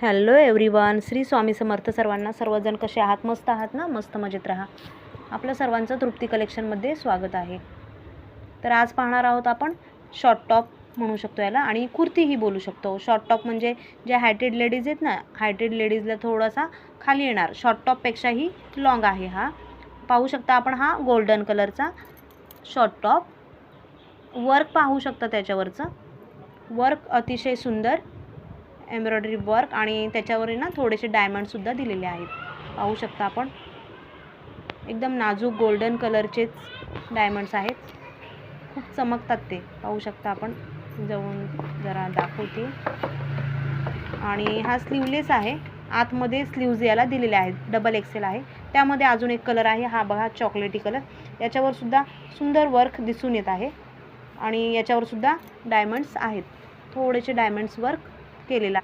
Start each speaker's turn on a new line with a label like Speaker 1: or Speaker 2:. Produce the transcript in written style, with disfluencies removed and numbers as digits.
Speaker 1: Hello everyone, Shri Swami Samarth. सर्वांना. सर्वजण कसे आहात? मस्त आहात ना? मस्त मजेत राहा. आपलं सर्वांचं तृप्ती कलेक्शनमध्ये स्वागत आहे. तर आज पाहणार आहोत आपण शॉर्ट टॉप म्हणू शकतो याला, आणि कुर्तीही बोलू शकतो. शॉर्ट टॉप म्हणजे ज्या हायटेड लेडीज आहेत ना, हायटेड लेडीजला थोडासा खाली येणार, शॉर्ट टॉपपेक्षाही लॉंग आहे हा. पाहू शकता आपण, हा गोल्डन कलरचा शॉर्ट टॉप. वर्क पाहू शकता, त्याच्यावरचं वर्क अतिशय सुंदर एम्ब्रॉयडरी वर्क, आणि त्याच्यावर ना थोडेसे डायमंडसुद्धा दिलेले आहेत. पाहू शकता आपण, एकदम नाजूक गोल्डन कलरचेच डायमंड्स आहेत. खूप चमकतात ते. पाहू शकता आपण, जवळून जरा दाखवते. आणि हा स्लीवलेस आहे. आतमध्ये स्लीव्ज याला दिलेले आहेत. डबल एक्सेल आहे. त्यामध्ये अजून एक कलर आहे, हा बघा, चॉकलेटी कलर. याच्यावर सुद्धा सुंदर वर्क दिसून येत आहे, आणि याच्यावर सुद्धा डायमंड्स आहेत. थोडेसे डायमंड्स वर्क केलेला.